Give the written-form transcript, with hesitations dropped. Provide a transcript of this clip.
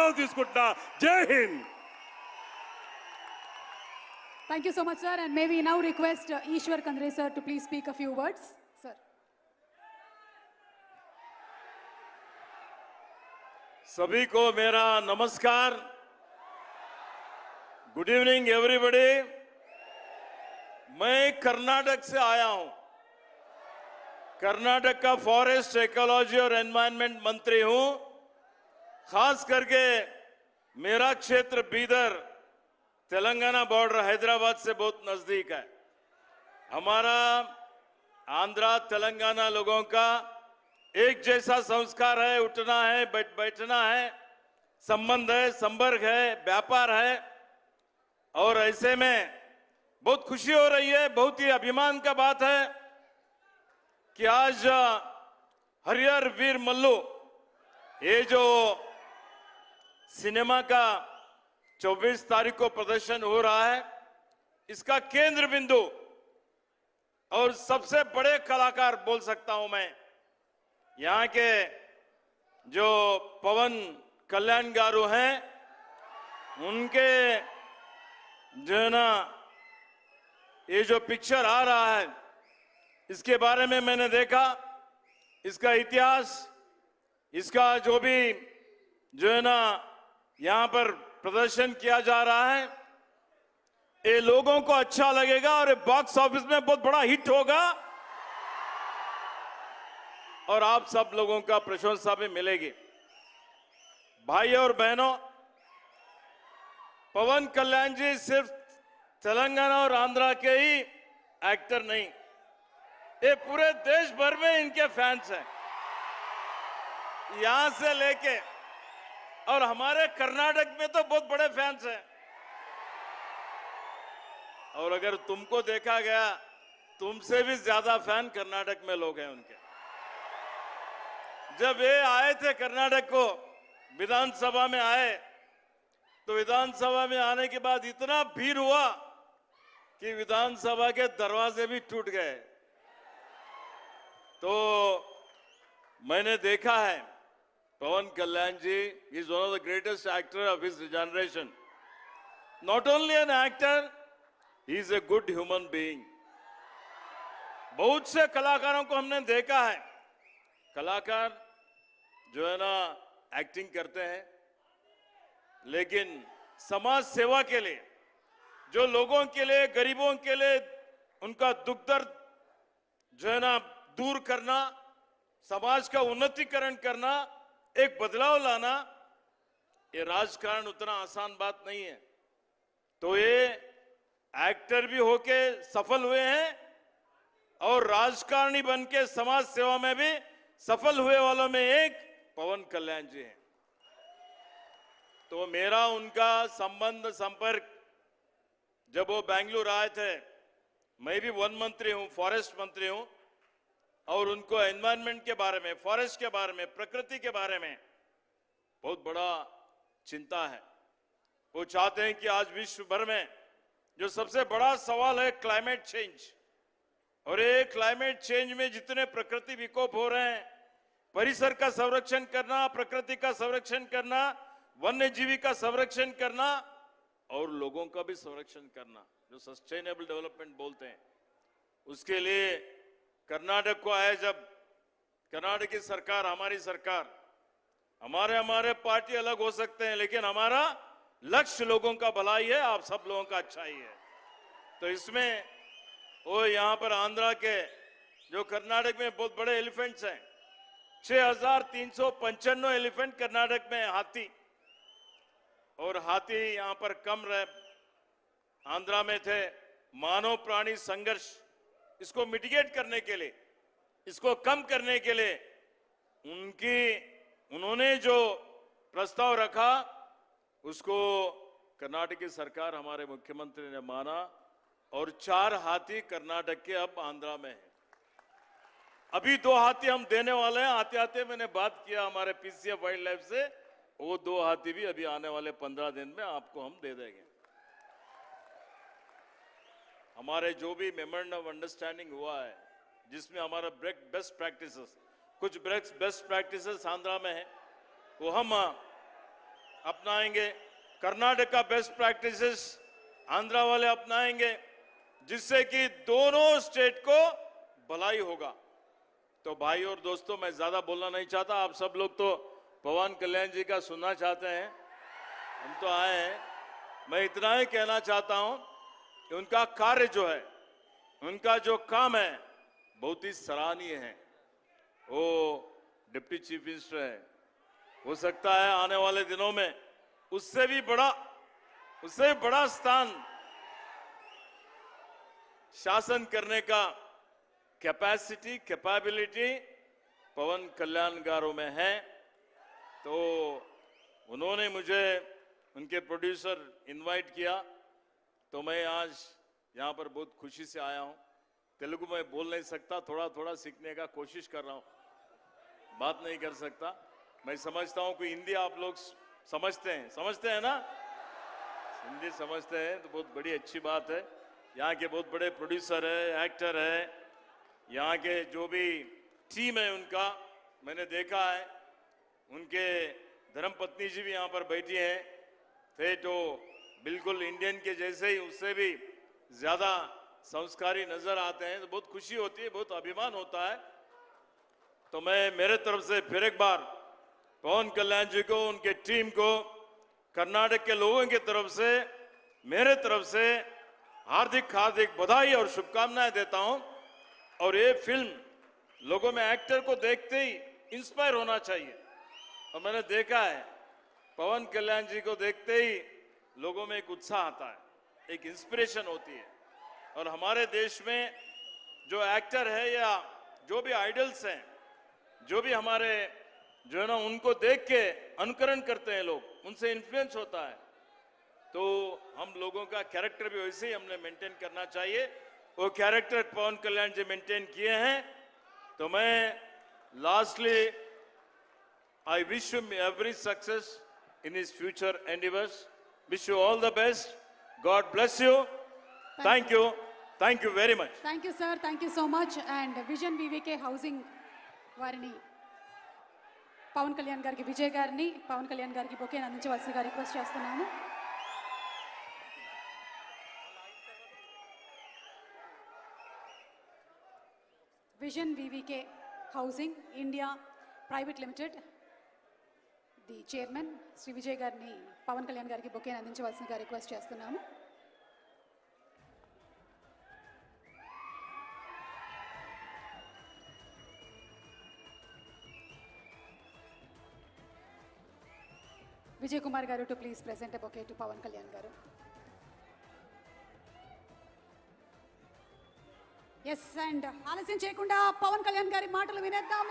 సెలవు తీసుకుంటున్నా. జై Hind. Thank you so much, sir. And may we now request Ishwar Kandre, sir, to please speak a few words. Sir. सभी को मेरा नमस्कार. Good evening everybody. मैं कर्नाटक से आया हूं. कर्नाटक का फॉरेस्ट, इकोलॉजी और एनवायरनमेंट मंत्री हूं. खास करके मेरा क्षेत्र बीदर, तेलंगाना बॉर्डर हैदराबाद से बहुत नजदीक है. हमारा आंध्रा तेलंगाना लोगों का एक जैसा संस्कार है, उठना है, बैठना है, संबंध है, संपर्क है, व्यापार है. और ऐसे में बहुत खुशी हो रही है, बहुत ही अभिमान का बात है कि आज हरिहर वीर मल्लू, ये जो सिनेमा का 24 तारीख को प्रदर्शन हो रहा है, इसका केंद्र बिंदु और सबसे बड़े कलाकार बोल सकता हूं मैं, यहाँ के जो पवन कल्याण गारू हैं, उनके जो है ना ये जो पिक्चर आ रहा है, इसके बारे में मैंने देखा, इसका इतिहास, इसका जो भी जो है ना यहाँ पर प्रदर्शन किया जा रहा है, ये लोगों को अच्छा लगेगा और ये बॉक्स ऑफिस में बहुत बड़ा हिट होगा और आप सब लोगों का प्रशंसा भी मिलेगी. भाई और बहनों, पवन कल्याण जी सिर्फ तेलंगाना और आंध्रा के ही एक्टर नहीं, ये पूरे देश भर में इनके फैंस हैं, यहां से लेके और हमारे कर्नाटक में तो बहुत बड़े फैंस हैं. और अगर तुमको देखा गया, तुमसे भी ज्यादा फैन कर्नाटक में लोग हैं उनके. जब ये आए थे कर्नाटक को, विधानसभा में आए, तो विधानसभा में आने के बाद इतना भीड़ हुआ कि विधानसभा के दरवाजे भी टूट गए. तो मैंने देखा है, पवन कल्याण जी is one of the greatest actor of his generation. Not only an actor, he is a good human being. बहुत से कलाकारों को हमने देखा है, कलाकार जो है ना एक्टिंग करते हैं, लेकिन समाज सेवा के लिए, जो लोगों के लिए, गरीबों के लिए उनका दुख दर्द जो है ना दूर करना, समाज का उन्नतीकरण करना, एक बदलाव लाना, ये राजकारण उतना आसान बात नहीं है. तो ये एक्टर भी होके सफल हुए हैं और राजकारणी बनके समाज सेवा में भी सफल हुए वालों में एक पवन कल्याण जी हैं. तो मेरा उनका संबंध, संपर्क, जब वो बेंगलुरु आए थे, मैं भी वन मंत्री हूं, फॉरेस्ट मंत्री हूं, और उनको एनवायरनमेंट के बारे में, फॉरेस्ट के बारे में, प्रकृति के बारे में बहुत बड़ा चिंता है. वो चाहते हैं कि आज विश्व भर में जो सबसे बड़ा सवाल है क्लाइमेट चेंज, और ये क्लाइमेट चेंज में जितने प्रकृति विकोप हो रहे हैं, परिसर का संरक्षण करना, प्रकृति का संरक्षण करना, वन्य जीवी का संरक्षण करना और लोगों का भी संरक्षण करना, जो सस्टेनेबल डेवलपमेंट बोलते हैं, उसके लिए कर्नाटक को आए. जब कर्नाटक की सरकार, हमारी सरकार, हमारे पार्टी अलग हो सकते हैं, लेकिन हमारा लक्ष्य लोगों का भलाई है, आप सब लोगों का अच्छाई है. तो इसमें वो यहाँ पर आंध्रा के जो कर्नाटक में बहुत बड़े एलिफेंट्स हैं, 6395 एलिफेंट कर्नाटक में हाथी, और हाथी यहाँ पर कम रहे, आंध्रा में थे. मानव प्राणी संघर्ष, इसको मिटिगेट करने के लिए, इसको कम करने के लिए उन्होंने जो प्रस्ताव रखा, उसको कर्नाटक की सरकार, हमारे मुख्यमंत्री ने माना, और 4 हाथी कर्नाटक के अब आंध्रा में है. अभी 2 हाथी हम देने वाले हैं. आते आते मैंने बात किया हमारे पीसीएफ वाइल्ड लाइफ से, वो 2 हाथी भी अभी आने वाले 15 दिन में आपको हम दे देंगे. हमारे जो भी मेमोरेंडम ऑफ अंडरस्टैंडिंग हुआ है, जिसमें हमारा बेस्ट प्रैक्टिसेस, कुछ बेस्ट प्रैक्टिसेस आंध्रा में है, वो हम अपनाएंगे, कर्नाटक का बेस्ट प्रैक्टिसेस आंध्रा वाले अपनाएंगे, जिससे कि दोनों स्टेट को भलाई होगा। तो भाई और दोस्तों, मैं ज्यादा बोलना नहीं चाहता, आप सब लोग तो पवन कल्याण जी का सुनना चाहते हैं, हम तो आए हैं। मैं इतना ही कहना चाहता हूं कि उनका कार्य जो है, उनका जो काम है, बहुत ही सराहनीय है। वो डिप्टी चीफ मिनिस्टर है, हो सकता है आने वाले दिनों में उससे भी बड़ा स्थान शासन करने का कैपेबिलिटी पवन कल्याण गारों में है। तो उन्होंने मुझे उनके प्रोड्यूसर इनवाइट किया, तो मैं आज यहां पर बहुत खुशी से आया हूं। तेलुगु में बोल नहीं सकता, थोड़ा थोड़ा सीखने का कोशिश कर रहा हूं, बात नहीं कर सकता। मैं समझता हूं कि हिंदी आप लोग समझते हैं ना, हिंदी समझते हैं तो बहुत बड़ी अच्छी बात है। यहाँ के बहुत बड़े प्रोड्यूसर है, एक्टर है, यहाँ के जो भी टीम है उनका मैंने देखा है। उनके धर्मपत्नी जी भी यहाँ पर बैठी हैं, थे तो बिल्कुल इंडियन के जैसे ही, उससे भी ज्यादा संस्कारी नजर आते हैं। तो बहुत खुशी होती है, बहुत अभिमान होता है। तो मैं मेरे तरफ से फिर एक बार पवन कल्याण जी को, उनके टीम को, कर्नाटक के लोगों की तरफ से, मेरे तरफ से हार्दिक बधाई और शुभकामनाएं देता हूं। और ये फिल्म लोगों में एक्टर को देखते ही इंस्पायर होना चाहिए, और मैंने देखा है पवन कल्याण जी को देखते ही लोगों में एक उत्साह आता है, एक इंस्पिरेशन होती है। और हमारे देश में जो एक्टर है या जो भी आइडल्स हैं, जो भी हमारे जो है ना, उनको देख के अनुकरण करते हैं लोग, उनसे इन्फ्लुएंस होता है। तो हम लोगों का कैरेक्टर भी वैसे ही हमने मेंटेन करना चाहिए। वो कैरेक्टर पवन कल्याण जी मेंटेन किए हैं। तो मैं lastly I wish him every success in his future endeavors. Wish you all the best. God bless you. Thank you. Thank you very much. Thank you, sir. Thank you so much. And Vision VVK Housing వారిని పవన్ కళ్యాణ్ గారికి, విజయ్ గారిని పవన్ కళ్యాణ్ గారికి బొకేని అందించవలసిగా request చేస్తున్నాము. Vision VVK housing India private limited the chairman Shri Vijay గారిని పవన్ కళ్యాణ్ గారికి బొకేని అందించవలసిగా రిక్వెస్ట్ చేస్తున్నాము. విజయ్ కుమార్ గారు to please present a bouquet to Pawan Kalyan గారు. ఎస్, అండ్ ఆలస్యం చేయకుండా పవన్ కళ్యాణ్ గారి మాటలు వినేద్దాము.